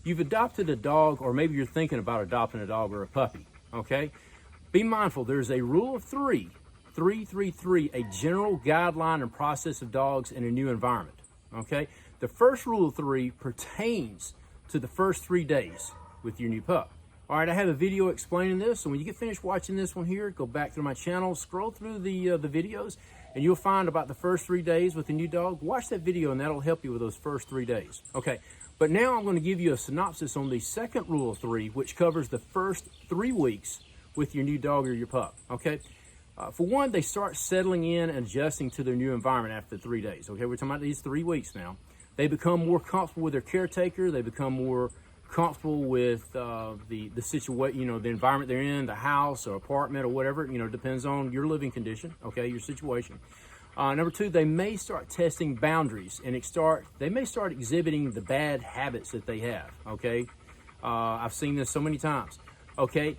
you've adopted a dog, or maybe you're thinking about adopting a dog or a puppy, okay? Be mindful, there's a rule of three, 333, a general guideline and process of dogs in a new environment, okay? The first rule of three pertains to the first 3 days with your new pup. All right, I have a video explaining this, so when you get finished watching this one here, go back through my channel, scroll through the videos, and you'll find about the first 3 days with the new dog. Watch that video, and that'll help you with those first 3 days. Okay, but now I'm going to give you a synopsis on the second rule of three, which covers the first 3 weeks with your new dog or your pup, okay? For one, they start settling in and adjusting to their new environment after 3 days, okay? We're talking about these 3 weeks now. They become more comfortable with their caretaker. They become more comfortable with the situation, you know, the environment they're in, the house or apartment or whatever, you know, depends on your living condition, okay, your situation. Number two, they may start testing boundaries and they may start exhibiting the bad habits that they have, okay? I've seen this so many times, okay?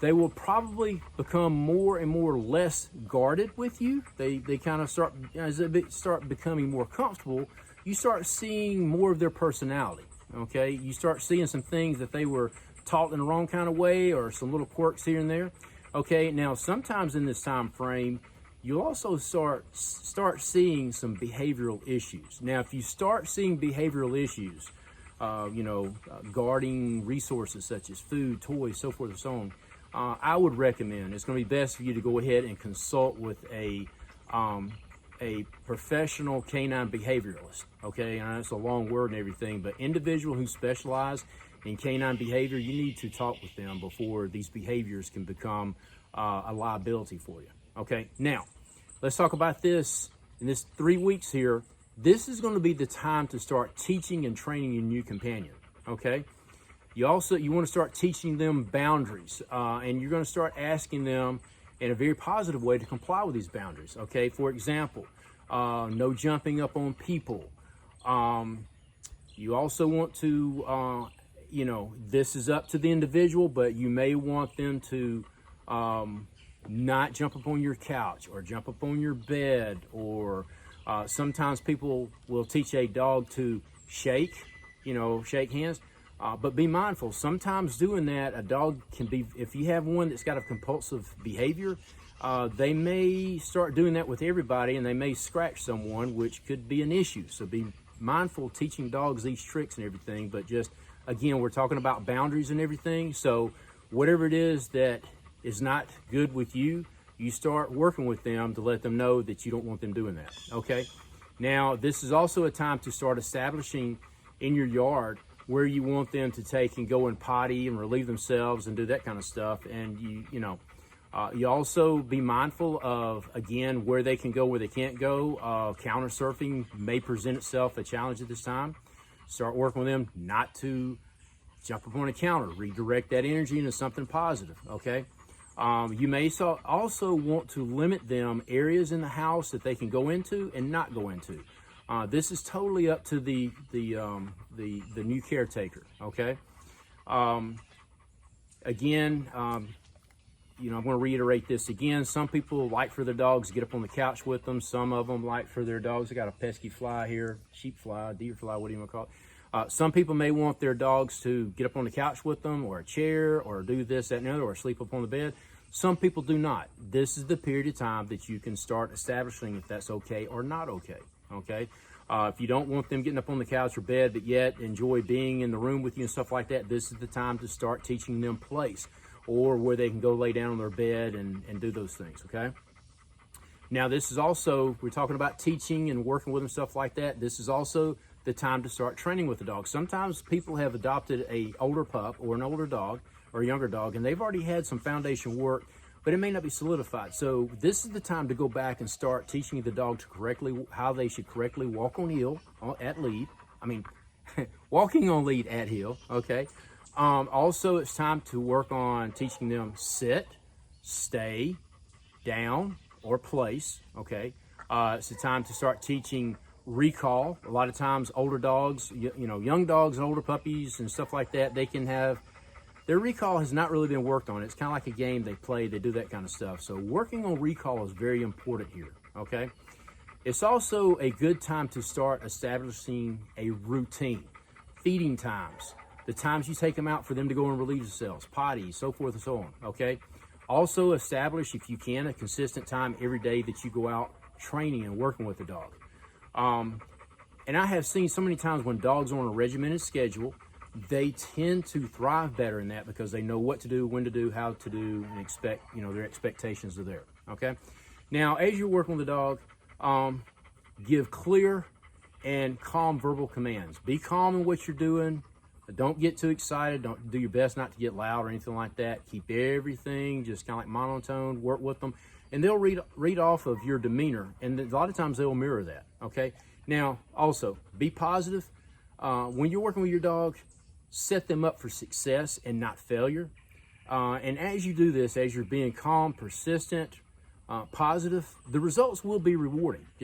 They will probably become more and more less guarded with you. They kind of start, as they start becoming more comfortable, you start seeing more of their personality. Okay, you start seeing some things that they were taught in the wrong kind of way, or some little quirks here and there. Okay, now sometimes in this time frame, you'll also start seeing some behavioral issues. Now, if you start seeing behavioral issues, guarding resources such as food, toys, so forth and so on, I would recommend, it's going to be best for you to go ahead and consult with a professional canine behavioralist, okay? And it's a long word and everything, but individual who specialize in canine behavior, you need to talk with them before these behaviors can become a liability for you, okay? Now, let's talk about this. In this 3 weeks here, this is going to be the time to start teaching and training your new companion, okay? You want to start teaching them boundaries, and you're going to start asking them in a very positive way to comply with these boundaries, okay? For example, no jumping up on people. You also want to, this is up to the individual, but you may want them to not jump up on your couch or jump up on your bed, or sometimes people will teach a dog to shake hands. But be mindful, sometimes doing that, a dog can be, if you have one that's got a compulsive behavior, they may start doing that with everybody, and they may scratch someone, which could be an issue. So be mindful teaching dogs these tricks and everything, but just, again, we're talking about boundaries and everything. So whatever it is that is not good with you, you start working with them to let them know that you don't want them doing that, okay? Now, this is also a time to start establishing in your yard where you want them to take and go and potty and relieve themselves and do that kind of stuff. And you also be mindful of, again, where they can go, where they can't go. Counter surfing may present itself a challenge at this time. Start working with them not to jump up on a counter. Redirect that energy into something positive, okay? You may also want to limit them areas in the house that they can go into and not go into. This is totally up to the new caretaker, okay? Again, I'm going to reiterate this again. Some people like for their dogs to get up on the couch with them. Some of them like for their dogs, I got a pesky fly here, sheep fly, deer fly, what do you want to call it? Some people may want their dogs to get up on the couch with them, or a chair, or do this, that, and the other, or sleep up on the bed. Some people do not. This is the period of time that you can start establishing if that's okay or not okay. Okay, if you don't want them getting up on the couch or bed, but yet enjoy being in the room with you and stuff like that, this is the time to start teaching them place, or where they can go lay down on their bed and do those things, okay? Now, this is also, we're talking about teaching and working with them, stuff like that. This is also the time to start training with the dog. Sometimes people have adopted a older pup or an older dog or a younger dog, and they've already had some foundation work, but it may not be solidified. So this is the time to go back and start teaching the dog to how they should correctly walk on heel at lead. Walking on lead at heel, okay? Also, it's time to work on teaching them sit, stay, down, or place, okay? It's the time to start teaching recall. A lot of times older dogs, young dogs and older puppies and stuff like that, they can have, their recall has not really been worked on. It's kind of like a game they play, they do that kind of stuff. So working on recall is very important here, okay? It's also a good time to start establishing a routine. Feeding times, the times you take them out for them to go and relieve themselves, potty, so forth and so on, okay? Also establish, if you can, a consistent time every day that you go out training and working with the dog. And I have seen so many times when dogs are on a regimented schedule, they tend to thrive better in that because they know what to do, when to do, how to do, and expect, you know, their expectations are there, okay? Now, as you're working with the dog, give clear and calm verbal commands. Be calm in what you're doing. Don't get too excited. Don't do your best not to get loud or anything like that. Keep everything just kind of like monotone. Work with them, and they'll read off of your demeanor, and a lot of times they'll mirror that, okay? Now, also, be positive. When you're working with your dog, set them up for success and not failure. And as you do this, as you're being calm, persistent, positive, the results will be rewarding. Just